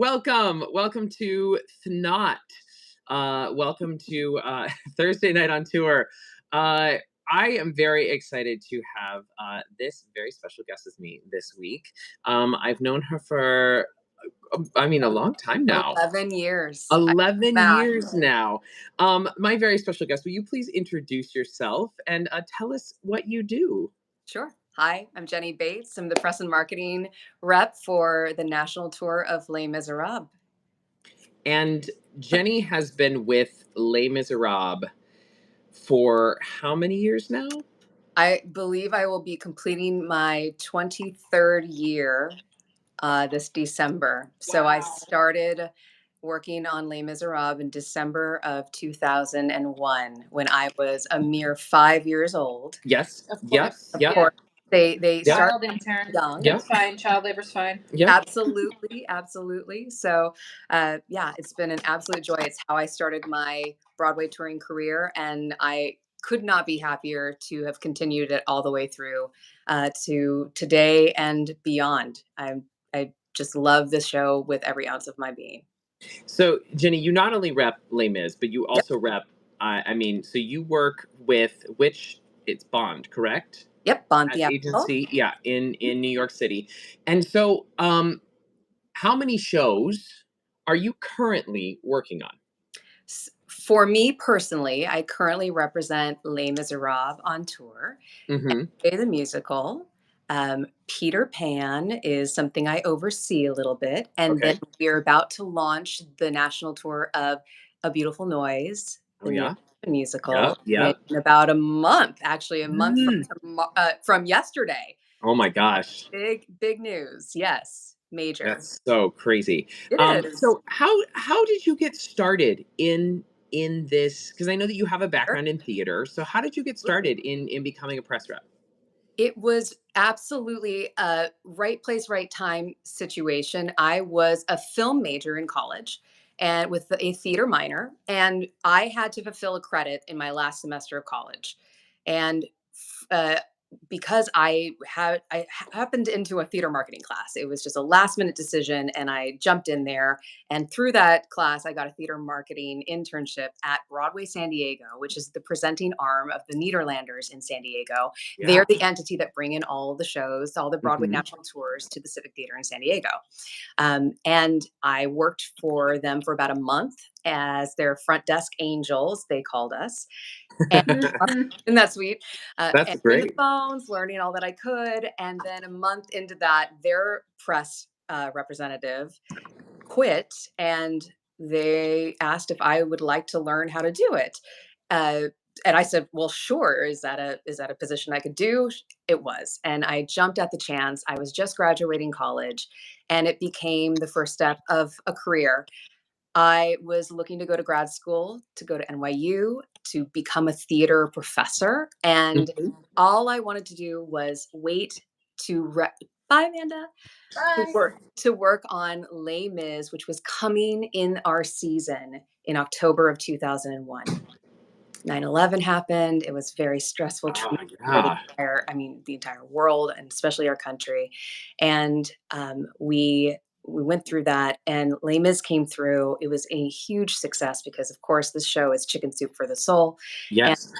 Welcome to ThNOT. Welcome to Thursday Night on Tour. I am very excited to have this very special guest with me this week. I've known her for, a long time now. 11 years. 11 years now. My very special guest, will you please introduce yourself and tell us what you do? Sure. Hi, I'm Jenny Bates. I'm the press and marketing rep for the national tour of Les Miserables. And Jenny has been with Les Miserables for how many years now? I believe I will be completing my 23rd year this December. So I started working on Les Miserables in December of 2001 when I was a mere 5 years old. Yes. Of Yep. course. Of Yep. course, they Yeah. start Child intern. young. Yeah. It's fine. Child labor's fine. Yep. Absolutely. So, yeah, it's been an absolute joy. It's how I started my Broadway touring career, and I could not be happier to have continued it all the way through to today and beyond. I just love this show with every ounce of my being. So, Jenny, you not only rep Les Mis, but you Yep. also rep, so you work with it's Bond, correct? Yep, Bond At Theatrical. agency, yeah, in New York City. And so, how many shows are you currently working on? For me personally, I currently represent Les Miserables on tour. Mm-hmm. The musical. Peter Pan is something I oversee a little bit. And Okay. then we're about to launch the national tour of A Beautiful Noise, Oh, the new yeah. musical, Yeah. in about a month, actually, a month Mm. from yesterday. Oh my gosh. Big news. Yes, major. That's so crazy. It is. So how did you get started in this? Because I know that you have a background in theater. So how did you get started in becoming a press rep? It was absolutely a right place, right time situation. I was a film major in college and with a theater minor, and I had to fulfill a credit in my last semester of college. And uh, because I happened into a theater marketing class. It was just a last minute decision, and I jumped in there. And through that class, I got a theater marketing internship at Broadway San Diego, which is the presenting arm of the Nederlanders in San Diego. Yeah. They're the entity that bring in all the shows, all the Broadway Mhm. national tours to the Civic Theater in San Diego. And I worked for them for about a month as their front desk angels, they called us. And isn't that sweet? That's Answering the great. phones, learning all that I could. And then a month into that, their press representative quit, and they asked if I would like to learn how to do it. Uh, and I said, "Well, sure. Is that a position I could do?" It was, and I jumped at the chance. I was just graduating college, and it became the first step of a career. I was looking to go to grad school, to go to NYU, to become a theater professor, and Mhm. all I wanted to do was wait to bye, Amanda, to work on Les Mis, which was coming in our season in October of 2001. 9/11 happened. It was very stressful Oh, time for yeah. the entire world, and especially our country. And we went through that, and Les Mis came through. It was a huge success because, of course, this show is chicken soup for the soul. And Yes.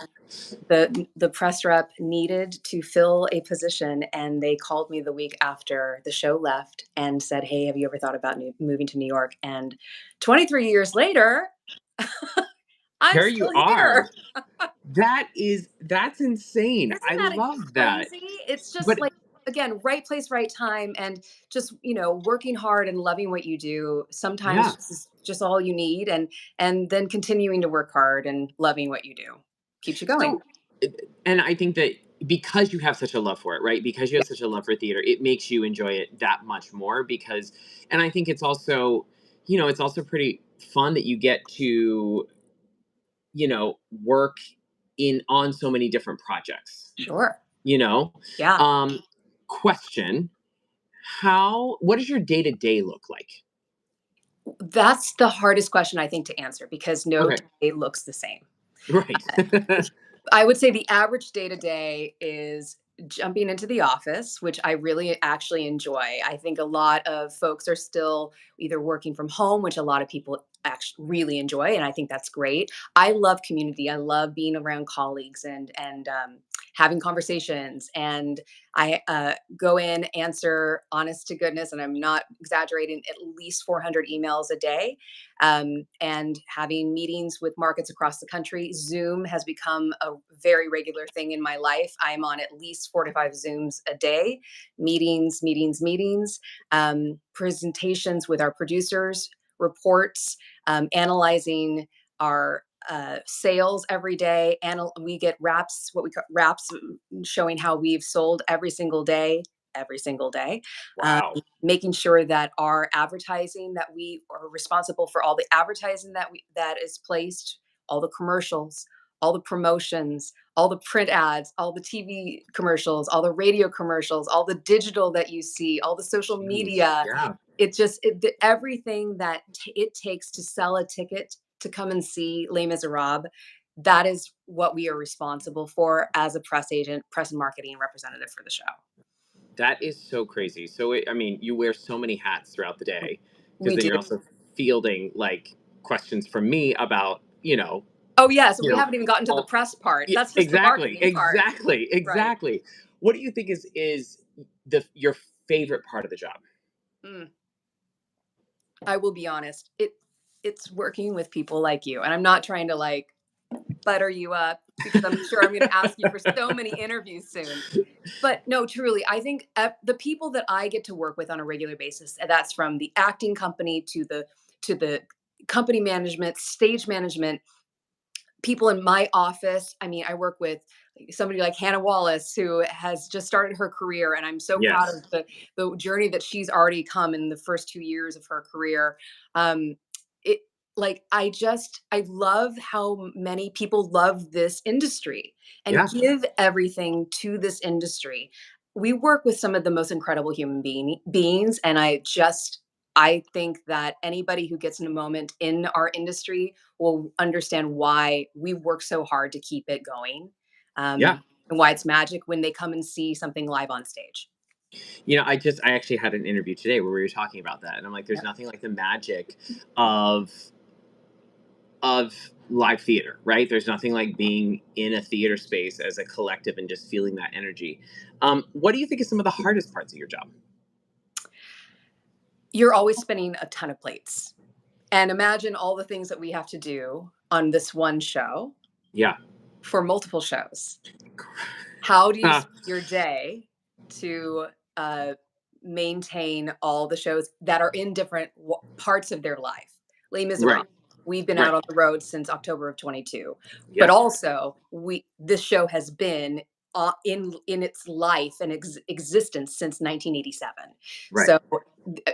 the press rep needed to fill a position, and they called me the week after the show left and said, "Hey, have you ever thought about moving to New York?" And 23 years later, I'm Here you still are. here. That's insane. I Isn't that love that. crazy? It's just But like, again, right place, right time, and just, working hard and loving what you do. yeah. Sometimes this is just all you need, and then continuing to work hard and loving what you do keeps you going. So, and I think that because you have such a love for it, right? Because you Yeah. have such a love for theater, it makes you enjoy it that much more because and I think it's also, it's also pretty fun that you get to, work in on so many different projects, Sure. you know? Yeah. Um question, what does your day-to-day look like? That's the hardest question, I think, to answer because no Okay. day looks the same. Right. I would say the average day to day is jumping into the office, which I really actually enjoy. I think a lot of folks are still either working from home, which a lot of people actually really enjoy, and I think that's great. I love community. I love being around colleagues and having conversations. And I go in, answer honest to goodness, and I'm not exaggerating, at least 400 emails a day, and having meetings with markets across the country. Zoom has become a very regular thing in my life. I'm on at least 4 to 5 Zooms a day, meetings, meetings, meetings, presentations with our producers, reports, analyzing our sales every day. And we get wraps, what we call wraps, showing how we've sold every single day. Um, Wow. Making sure that our advertising, that we are responsible for all the advertising that is placed, all the commercials, all the promotions, all the print ads, all the TV commercials, all the radio commercials, all the digital that you see, all the social Jeez. media. Yeah. Everything that it takes to sell a ticket to come and see Les Miserables. That is what we are responsible for as a press agent, press and marketing representative for the show. That is so crazy. So, I mean, you wear so many hats throughout the day because We then do. you're also fielding like questions from me about, Oh, yeah, so you we know, haven't even gotten to the all, press part. yeah, That's just the exactly, marketing part. exactly, Right. exactly. What do you think is your favorite part of the job? Mm, I will be honest. It's working with people like you, and I'm not trying to, like, butter you up because I'm sure I'm gonna ask you for so many interviews soon. But no, truly, I think the people that I get to work with on a regular basis, and that's from the acting company to the company management, stage management, people in my office. I mean, I work with somebody like Hannah Wallace, who has just started her career, and I'm so proud Yes. of the journey that she's already come in the first 2 years of her career. It like I love how many people love this industry and Yeah. give everything to this industry. We work with some of the most incredible beings, and I think that anybody who gets in a moment in our industry will understand why we work so hard to keep it going, Yeah. and why it's magic when they come and see something live on stage. I actually had an interview today where we were talking about that, and I'm like, there's Yep. nothing like the magic of of live theater, right? There's nothing like being in a theater space as a collective and just feeling that energy. What do you think is some of the hardest parts of your job? You're always spinning a ton of plates. And imagine all the things that we have to do on this one show Yeah. for multiple shows. How do you Ah, spend your day to uh, maintain all the shows that are in different parts of their life? Les Miserables. right. We've been out Right. on the road since October of 22, but Yeah. also we this show has been in its life and existence since 1987. Right. So, uh,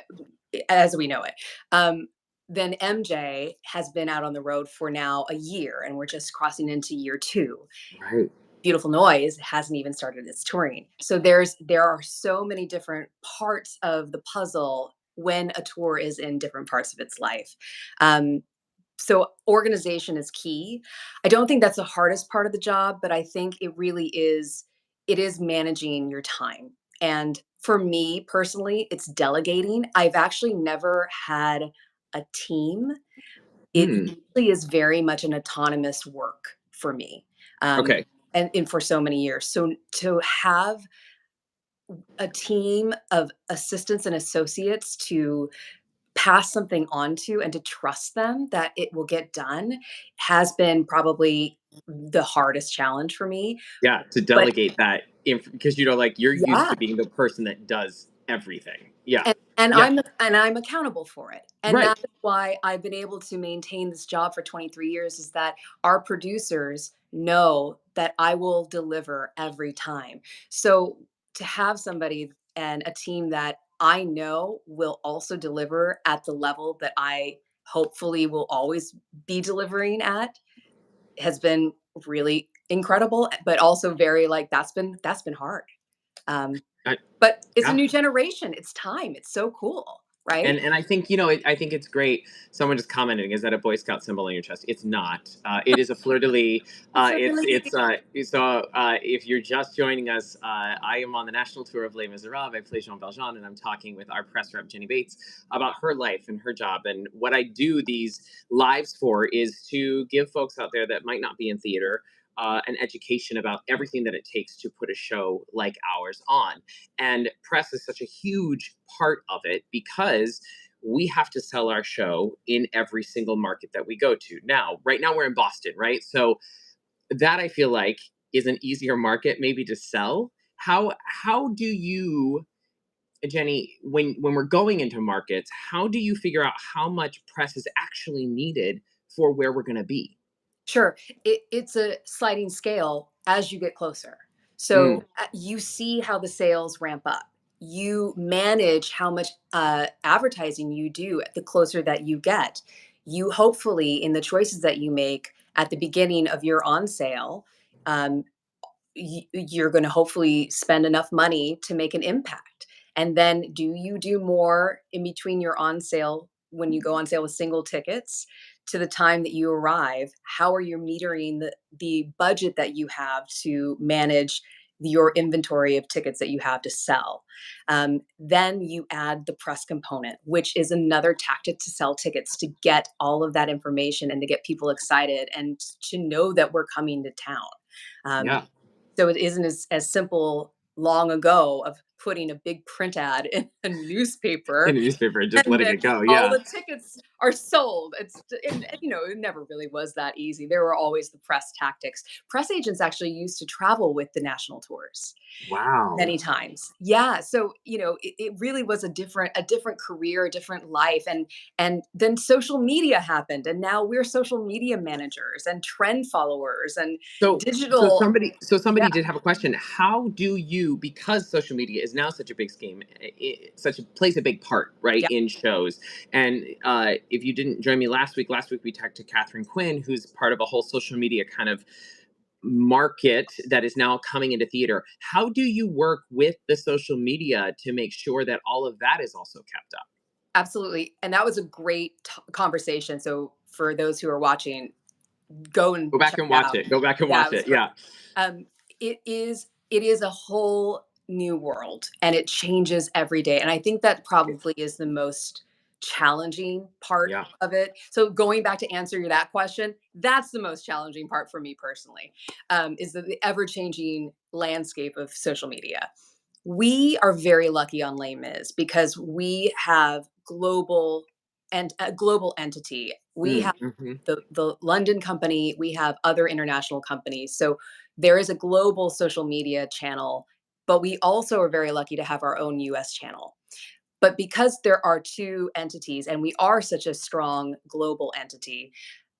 as we know it. Um, then MJ has been out on the road for now a year, and we're just crossing into year two. Right. Beautiful Noise hasn't even started its touring. So there are so many different parts of the puzzle when a tour is in different parts of its life. Um, so organization is key. I don't think that's the hardest part of the job, but I think it is managing your time. And for me personally, it's delegating. I've actually never had a team. It Hmm. really is very much an autonomous work for me. Um, Okay. and for so many years. So to have a team of assistants and associates to pass something on to and to trust them that it will get done has been probably the hardest challenge for me. Yeah. To But delegate that because like you're used yeah, to being the person that does everything. Yeah. and Yeah. I'm accountable for it. And Right. that is why I've been able to maintain this job for 23 years, is that our producers know that I will deliver every time. So to have somebody and a team that I know will also deliver at the level that I hopefully will always be delivering at has been really incredible, but also very like that's been hard. Um, I, but it's a yeah. new generation. It's time. It's so cool. right? And I think, I think it's great. Someone just commenting, "Is that a Boy Scout symbol on your chest?" It's not. It is a fleur de lis. It's really If you're just joining us, I am on the national tour of Les Miserables. I play Jean Valjean, and I'm talking with our press rep Jenny Bates about her life and her job. And what I do these lives for is to give folks out there that might not be in theater an education about everything that it takes to put a show like ours on. And press is such a huge part of it because we have to sell our show in every single market that we go to. Now, right now we're in Boston, right? So that I feel like is an easier market maybe to sell. How do you, Jenny, when we're going into markets, how do you figure out how much press is actually needed for where we're going to be? Sure. It's a sliding scale as you get closer. Mm, So you see how the sales ramp up. You manage how much advertising you do the closer that you get. You hopefully, in the choices that you make at the beginning of your on sale, um, you're going to hopefully spend enough money to make an impact. And then do you do more in between your on sale when you go on sale with single tickets to the time that you arrive? How are you metering the budget that you have to manage your inventory of tickets that you have to sell? Then you add the press component, which is another tactic to sell tickets, to get all of that information and to get people excited and to know that we're coming to town. Um, yeah, so it isn't as simple long ago of putting a big print ad in a in newspaper a newspaper, just and letting then it go. all Yeah. the tickets are sold. It never really was that easy. There were always the press tactics. Press agents actually used to travel with the national tours. Wow. Many times. Yeah, so, it really was a different career, a different life, and then social media happened, and now we're social media managers and trend followers and So so digital. somebody so Yeah, somebody did have a question. How do you, because social media is now such a big scheme, such a plays a big part, right, yeah, in shows. And if you didn't join me last week we talked to Catherine Quinn, who's part of a whole social media kind of market that is now coming into theater. How do you work with the social media to make sure that all of that is also kept up? absolutely, and that was a great conversation, so for those who are watching, go and Go back check and that watch out. it. Go back and Yeah, it watch was it. great. Yeah. It is a whole new world, and it changes every day, and I think that probably is the most challenging part Yeah. of it. So going back to answer that question, that's the most challenging part for me personally, is the ever-changing landscape of social media. We are very lucky on Les Mis because we have global and a global entity. We Mm, have mhm. the London company, we have other international companies. So there is a global social media channel, but we also are very lucky to have our own US channel. But because there are two entities and we are such a strong global entity,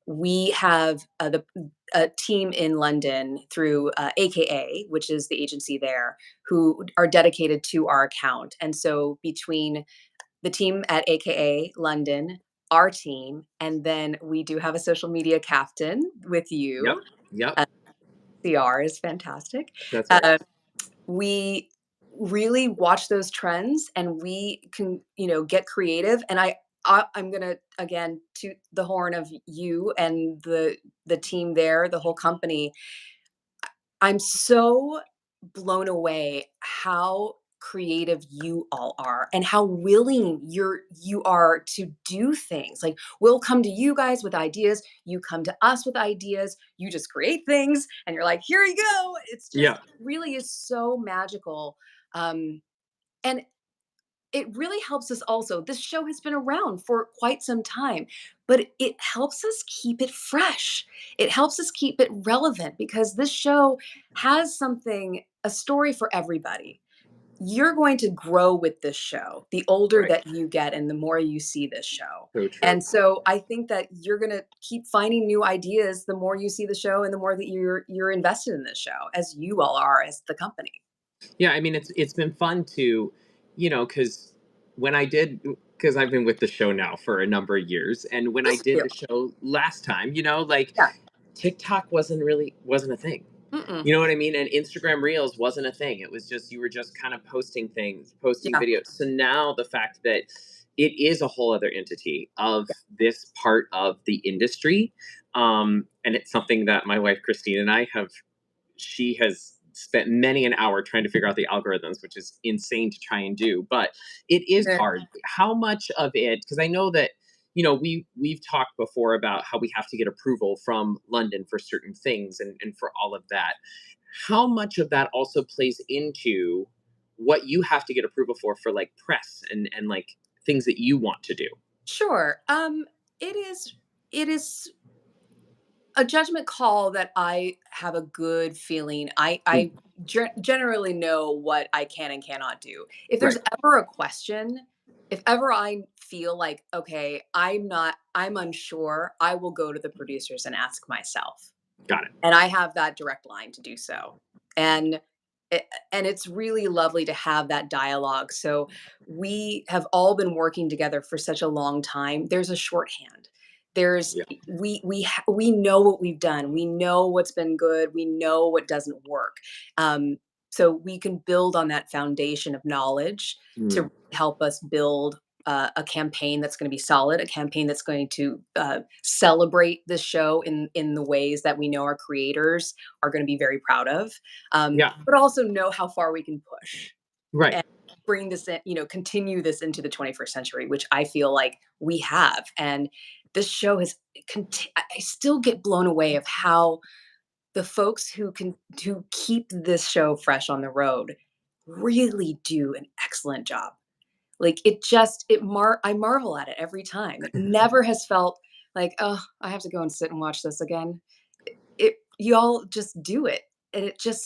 we have a team in London through AKA, which is the agency there, who are dedicated to our account. And so between the team at AKA London, our team, and then we do have a social media captain with Yep. you. Yep. Uh, CR is fantastic. That's right. Uh, we really watch those trends and we can, get creative. And I'm gonna again toot the horn of you and the team there, the whole company. I'm so blown away how creative you all are and how willing you are to do things. Like, we'll come to you guys with ideas, you come to us with ideas, you just create things and you're like, here you go. It's just Yeah. really is so magical. And it really helps us also. This show has been around for quite some time, but it helps us keep it fresh. It helps us keep it relevant because this show has something, a story for everybody. You're going to grow with this show the older Right. that you get and the more you see this show. So true. And so I think that you're going to keep finding new ideas the more you see the show and the more that you're invested in this show, as you all are as the company. Yeah, I mean, it's been fun to, because when I did, because I've been with the show now for a number of years, and when I Just did feel. the show last time, like Yeah. TikTok wasn't a thing. Mm-mm. You know what I mean? And Instagram Reels wasn't a thing. It was just you were just kind of posting things, posting Yeah. videos. So now the fact that it is a whole other entity of this part of the industry. And it's something that my wife Christine and I have she has spent many an hour trying to figure out the algorithms, which is insane to try and do. But it is There- hard. How much of it? Because I know that we've talked before about how we have to get approval from London for certain things and for all of that. How much of that also plays into what you have to get approval for like press and like things that you want to do? Sure. It is. It is a judgment call that I have a good feeling. I Mm, generally know what I can and cannot do. If there's right. ever a question, if ever I feel like, okay, I'm unsure, I will go to the producers and ask myself. Got it. And I have that direct line to do so. And and it's really lovely to have that dialogue. So we have all been working together for such a long time. There's a shorthand. There's Yeah. we know what we've done. We know what's been good. We know what doesn't work. So we can build on that foundation of knowledge Mm, to help us build a campaign that's going to be solid, a campaign that's going to celebrate the show in the ways that we know our creators are going to be very proud of, yeah. but also know how far we can push Right. and bring this in, continue this into the 21st century, which I feel like we have. And this show has, I still get blown away of how the folks who keep this show fresh on the road really do an excellent job. Like, it just I marvel at it every time. It never has felt like, "Oh, I have to go and sit and watch this again." Y'all just do it, and it's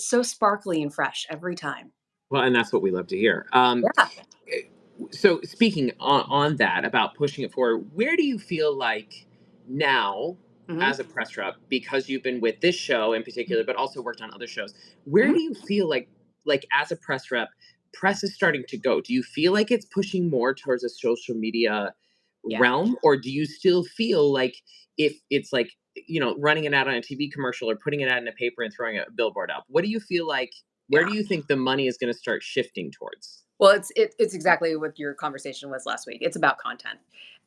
so sparkly and fresh every time. Well, and that's what we love to hear. Yeah. Eh, so speaking on that about pushing it forward, where do you feel like now Mhm. as a press rep, because you've been with this show in particular, but also worked on other shows, where Mhm. do you feel like as a press rep, press is starting to go? Do you feel like it's pushing more towards a social media Yeah. realm, or do you still feel like if it's like running it out on a TV commercial or putting it out in a paper and throwing a billboard up? What do you feel like? Where Yeah. do you think the money is going to start shifting towards? Well, it's exactly what your conversation was last week. It's about content.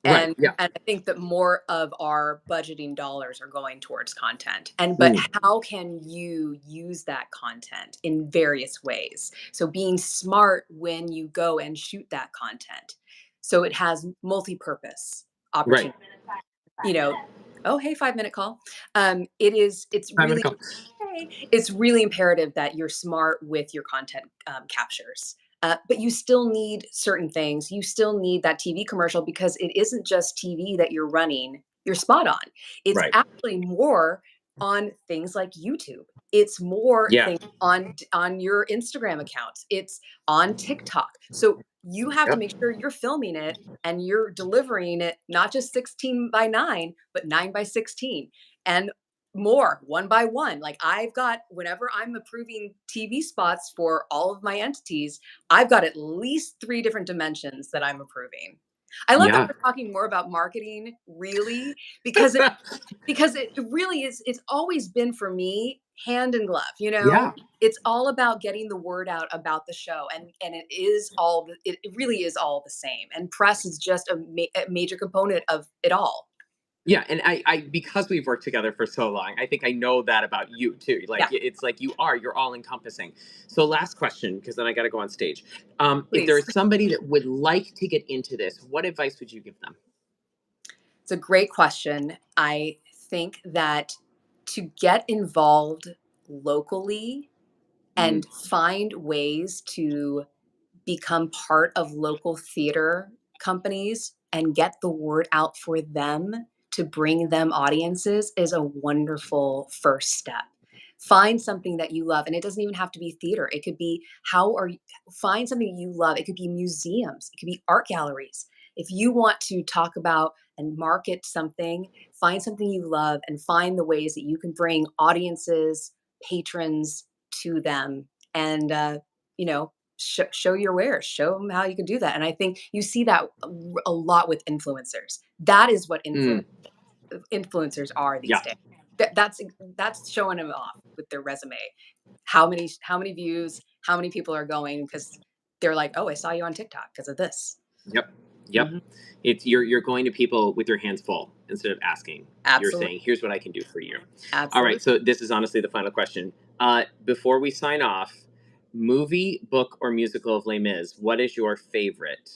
Right. Yeah. And I think that more of our budgeting dollars are going towards content. But Mm, how can you use that content in various ways? So being smart when you go and shoot that content. So it has multi-purpose right. opportunity. You know, oh, hey, 5-minute call. It's I'm gonna really go. Hey, it's really imperative that you're smart with your content captures. But you still need certain things. You still need that TV commercial because it isn't just TV that you're running your spot on. It's Right. actually more on things like YouTube. It's more Yeah. things on your Instagram accounts. It's on TikTok. So you have to Yep. make sure you're filming it and you're delivering it not just 16 by 9, but 9 by 16. And more, one by one. Like, I've got, whenever I'm approving TV spots for all of my entities, I've got at least 3 different dimensions that I'm approving. I love that Yeah. we're talking more about marketing, really, because it really is. It's always been for me hand in glove, you know? Yeah. It's all about getting the word out about the show, and it really is all the same, and press is just a major component of it all. Yeah, and I because we've worked together for so long, I think I know that about you too. Like Yeah, it's like you're all encompassing. So last question, because then I got to go on stage. If there please. is somebody that would like to get into this, what advice would you give them? It's a great question. I think that to get involved locally Mm, and find ways to become part of local theater companies and get the word out for them to bring them audiences is a wonderful first step. Find something that you love, and it doesn't even have to be theater. It could be how are you find something you love. It could be museums, it could be art galleries. If you want to talk about and market something, find something you love and find the ways that you can bring audiences, patrons to them, and you know show your wares, show them how you can do that. And I think you see that a lot with influencers. That is what mm, influencers are these yeah. days. That's showing them off with their resume. How many views, how many people are going because they're like, oh, I saw you on TikTok because of this. Yep. Yep. Mhm. It's you're going to people with your hands full instead of asking. You're Absolutely. saying, "Here's what I can do for you." All right, Absolutely. so this is honestly the final question. Before we sign off, movie, book, or musical of Les Mis, what is your favorite?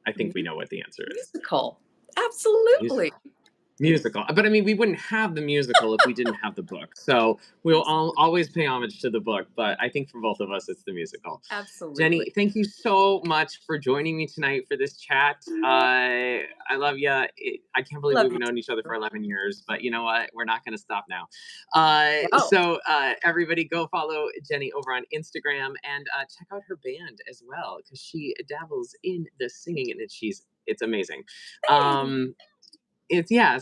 I think we know what the answer is. Musical. Absolutely. Musical. Musical. But I mean, we wouldn't have the musical if we didn't have the book. So we'll always pay homage to the book. But I think for both of us, it's the musical. Absolutely. Jenny, thank you so much for joining me tonight for this chat. I love you. I can't believe Love we've you known each other too. for 11 years, but you know what? We're not going to stop now. No. Everybody go follow Jenny over on Instagram and check out her band as well because she dabbles in the singing and it's amazing. Thanks.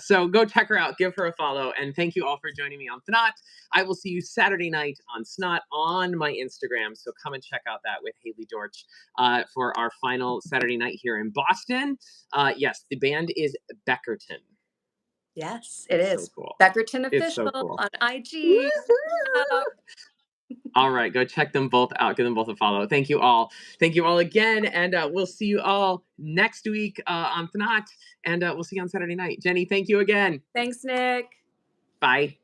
So go check her out, give her a follow, and thank you all for joining me on ThNOT. I will see you Saturday night on SNOT on my Instagram, so come and check out that with Haley Dorch for our final Saturday night here in Boston. Yes, the band is Beckerton. Yes, it It's so is. cool. Beckerton It's so Official cool. on IG. Woohoo! Out. All right, go check them both out. Give them both a follow. Thank you all. Thank you all again, and we'll see you all next week on ThNOT, and we'll see you on Saturday night. Jenny, thank you again. Thanks, Nick. Bye.